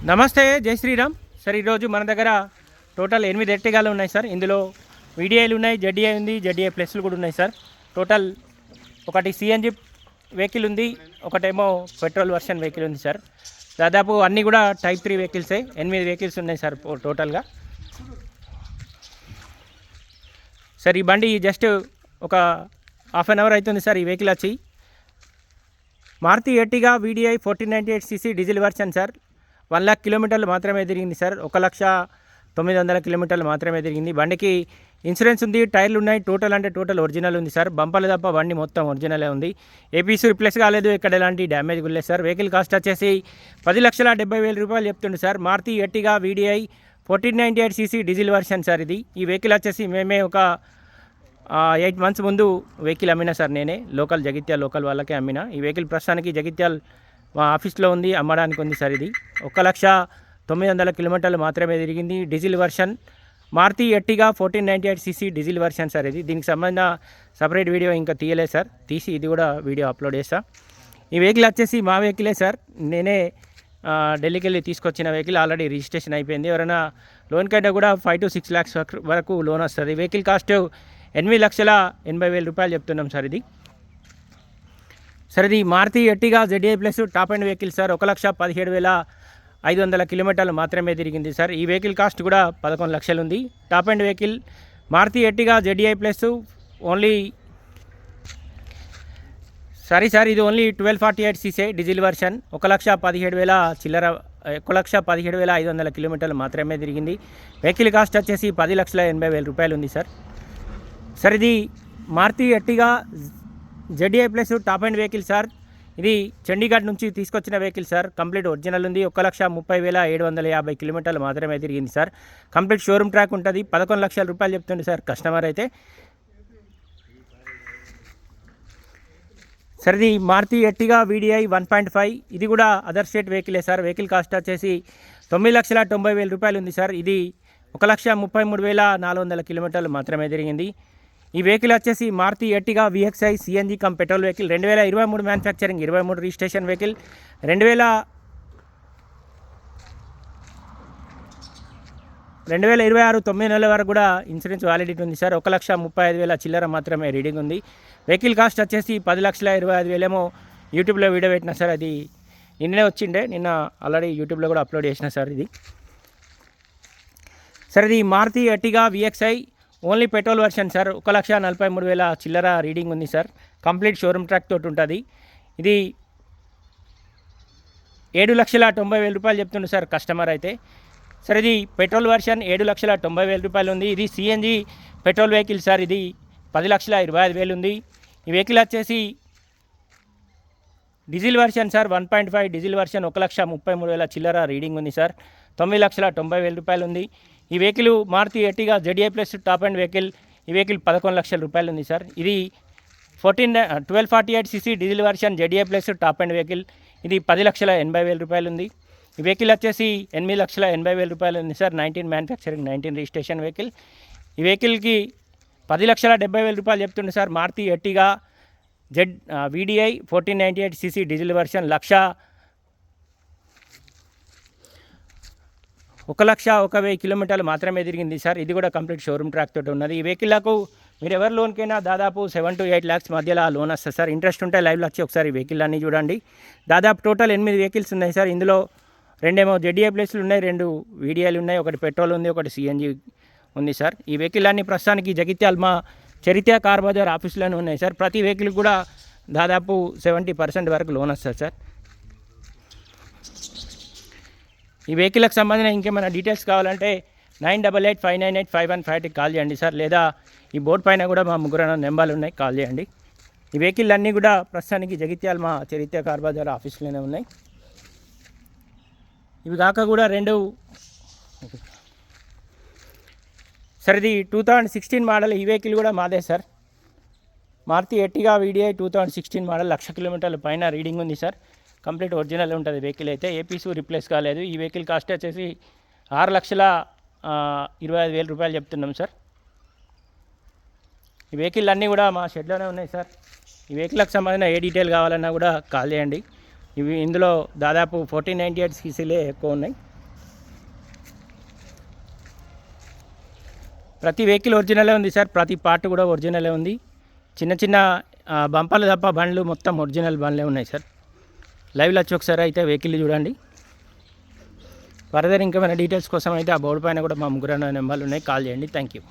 నమస్తే, జై శ్రీరామ్ సార్. ఈరోజు మన దగ్గర టోటల్ 8 ఎర్టిగాలు ఉన్నాయి సార్. ఇందులో వీడిఐలు ఉన్నాయి, జెడ్డీఐ ఉంది, జెడ్డీఐ ప్లస్లు కూడా ఉన్నాయి సార్. టోటల్ ఒకటి సిఎన్జి వెహికల్ ఉంది, ఒకటేమో పెట్రోల్ వర్షన్ వెహికల్ ఉంది సార్. దాదాపు అన్నీ కూడా టైప్ 3 వెహికల్సే. 8 వెహికల్స్ ఉన్నాయి సార్ టోటల్గా. సార్ ఈ బండి జస్ట్ ఒక హాఫ్ అన్ అవర్ అవుతుంది సార్ ఈ వెహికల్ వచ్చి. Maruti Ertiga VDI 1498cc diesel version sir. 1,00,000 కిలోమీటర్లు మాత్రమే తిరిగింది సార్. 1,900,000 కిలోమీటర్లు మాత్రమే తిరిగింది. బండికి ఇన్సూరెన్స్ ఉంది, టైర్లు ఉన్నాయి. టోటల్ అంటే టోటల్ ఒరిజినల్ ఉంది సార్. బంపర్లు తప్ప బండి మొత్తం ఒరిజినలే ఉంది. ఏపీసీ రిప్లేస్ కాలేదు, ఇక్కడ ఎలాంటి డ్యామేజ్ కూడా లేదు సార్. వెహికల్ కాస్ట్ వచ్చేసి 10,70,000 రూపాయలు చెప్తుండే sir. Maruti Ertiga VDI 1498cc diesel version sir ఇది. ఈ వెహికల్ వచ్చేసి మేమే ఒక 8 మంత్స్ ముందు వెహికల్ అమ్మినా సార్. నేనే జగిత్యాల లోకల్ వాళ్ళకే అమ్మినా. ఈ వెహికల్ ప్రస్తుతానికి జగిత్యాల మా ఆఫీస్లో ఉంది, అమ్మడానికి ఉంది సార్. ఇది 1,09,00,000 కిలోమీటర్లు మాత్రమే తిరిగింది. Diesel version Maruti Ertiga 1498cc diesel version sir ఇది. దీనికి సంబంధించిన సపరేట్ వీడియో ఇంకా తీయలేదు సార్. తీసి ఇది కూడా వీడియో అప్లోడ్ చేస్తా. ఈ వెహికల్ వచ్చేసి మా వెహికలే సార్. నేనే ఢిల్లీకి వెళ్ళి తీసుకొచ్చిన వెహికల్. ఆల్రెడీ రిజిస్ట్రేషన్ అయిపోయింది. ఎవరైనా లోన్ కైనా కూడా 5 to 6 lakhs వరకు లోన్ వస్తుంది. వెహికల్ కాస్ట్ 8,80,000 రూపాయలు చెప్తున్నాం సార్ ఇది. సార్ ఇది Maruti Ertiga ZDI plus top end vehicle sir. 1,17,500 కిలోమీటర్లు మాత్రమే తిరిగింది సార్. ఈ వెహికల్ కాస్ట్ కూడా 11 లక్షలు ఉంది. Top end vehicle Maruti Ertiga ZDI plus only sir ఇది ఓన్లీ 1248cc డీజిల్ వర్షన్. 1,17,500 కిలోమీటర్లు మాత్రమే తిరిగింది. వెహికల్ కాస్ట్ వచ్చేసి 10,80,000 రూపాయలు ఉంది సార్. సార్ ఇది Maruti Ertiga ZDI plus top end vehicle sir. ఇది చండీగఢ్ నుంచి తీసుకొచ్చిన వెహికల్ సార్. కంప్లీట్ ఒరిజినల్ ఉంది. 1,30,750 కిలోమీటర్లు మాత్రమే తిరిగింది సార్. కంప్లీట్ షోరూమ్ ట్రాక్ ఉంటుంది. 11 లక్షల రూపాయలు చెప్తుంది సార్ కస్టమర్ అయితే. సార్ ఇది మారుతి ఎర్టిగా వీడిఐ 1.5. ఇది కూడా అదర్ స్టేట్ వెహికలే సార్. వెహికల్ కాస్ట్ వచ్చేసి 9,90,000 రూపాయలు ఉంది సార్. ఇది 1,33,400 కిలోమీటర్లు మాత్రమే తిరిగింది. ఈ వెహికల్ వచ్చేసి Maruti Ertiga VXI CNG come petrol vehicle. 2023 manufacturing, 23 registration vehicle. 2026 9 నెలల వరకు కూడా ఇన్సూరెన్స్ వ్యాలిడిటీ ఉంది సార్. 1,35,000 చిల్లర మాత్రమే రీడింగ్ ఉంది. వెహికల్ కాస్ట్ వచ్చేసి 10,25,000 ఏమో యూట్యూబ్లో వీడియో పెట్టినా సార్. అది నిన్నే వచ్చిండే, నిన్న ఆల్రెడీ యూట్యూబ్లో కూడా అప్లోడ్ చేసిన సార్ ఇది. సార్ ఇది Maruti Ertiga VXI only petrol version sir. 1,43,000 చిల్లర రీడింగ్ ఉంది సార్. కంప్లీట్ షోరూమ్ ట్రాక్ తోటి ఉంటుంది. ఇది 7,90,000 రూపాయలు చెప్తుండే సార్ కస్టమర్ అయితే. సార్ ఇది పెట్రోల్ వర్షన్ 7,90,000 రూపాయలు ఉంది. ఇది సిఎన్జి పెట్రోల్ వెహికల్ సార్. ఇది 10,25,000 ఉంది. ఈ వెహికల్ వచ్చేసి diesel version sir. 1.5 diesel version. 1,33,000 చిల్లర రీడింగ్ ఉంది సార్. 9,90,000 రూపాయలు ఉంది. ఈ vehicle Maruti Ertiga ZDI plus top end vehicle. ఈ వెహికల్ 11 లక్షల రూపాయలు ఉంది సార్. ఇది 1248cc diesel version ZDI plus top end vehicle. ఇది 10,80,000 రూపాయలు ఉంది. ఈ వెహికల్ వచ్చేసి 8,80,000 రూపాయలు ఉంది సార్. 19 manufacturing, 19 registration vehicle. ఈ వెహికల్కి 10,70,000 రూపాయలు చెప్తుండే sir. Maruti Ertiga VDI 1498cc diesel version 1,01,000 కిలోమీటర్లు మాత్రమే తిరిగింది సార్. ఇది కూడా కంప్లీట్ షోరూమ్ ట్రాక్ తోటి ఉన్నది. ఈ వెహికల్లకు మీరు ఎవరి లోన్కైనా దాదాపు 7 to 8 lakhs మధ్యలో లోన్ వస్తుంది సార్. ఇంట్రెస్ట్ ఉంటే లైవ్లో వచ్చి ఒకసారి వెహికల్ అన్నీ చూడండి. దాదాపు టోటల్ 8 వెహికల్స్ ఉన్నాయి సార్. ఇందులో 2 జెడ్డీఐ ప్లేస్లు ఉన్నాయి, 2 వీడిఐలు ఉన్నాయి, ఒకటి పెట్రోల్ ఉంది, ఒకటి సిఎన్జి ఉంది సార్. ఈ వెహికల్ అన్నీ ప్రస్తుతానికి జగిత్యాల మా చరిత్ర కార్ బజార్ ఆఫీస్లోనే ఉన్నాయి సార్. ప్రతి వెహికల్ కూడా దాదాపు 70% వరకు లోన్ వస్తుంది సార్. ఈ వెహికల్కి సంబంధించిన ఇంకేమైనా డీటెయిల్స్ కావాలంటే 9885985150 కాల్ చేయండి సార్. లేదా ఈ బోర్డు పైన కూడా మా 3 నెంబర్లు ఉన్నాయి, కాల్ చేయండి. ఈ వెహికల్ అన్నీ కూడా ప్రస్తుతానికి జగిత్యాల మా చరిత్ర కార్ బజార్ ఆఫీస్లోనే ఉన్నాయి. ఇవి కాక కూడా 2 సార్. ఇది 2016 మోడల్. ఈ వెహికల్ కూడా మాదే sir. Maruti Ertiga VDI 2016 model. 1,00,000 కిలోమీటర్ల పైన రీడింగ్ ఉంది సార్. కంప్లీట్ ఒరిజినల్ ఉంటుంది వెహికల్ అయితే. ఏపీసీ రిప్లేస్ కాలేదు. ఈ వెహికల్ కాస్ట్ వచ్చేసి 6,25,000 రూపాయలు చెప్తున్నాం సార్. ఈ వెహికల్ అన్నీ కూడా మా షెడ్లోనే ఉన్నాయి సార్. ఈ వెహికల్కి సంబంధించిన ఏ డీటెయిల్ కావాలన్నా కూడా కాల్ చేయండి. ఇందులో దాదాపు 1498 సీసీలే ఎక్కువ ఉన్నాయి. ప్రతి వెహికల్ ఒరిజినలే ఉంది సార్, ప్రతి పార్ట్ కూడా ఒరిజినలే ఉంది. చిన్న చిన్న బంపాలు తప్ప బండ్లు మొత్తం ఒరిజినల్ బండ్లే ఉన్నాయి సార్. లైవ్లో వచ్చి ఒకసారి అయితే వెహికల్ చూడండి. ఫర్దర్ ఇంకేమైనా డీటెయిల్స్ కోసం అయితే ఆ బోర్డు పైన కూడా మా ముగ్గురు నెంబర్లు ఉన్నాయి, కాల్ చేయండి. Thank you.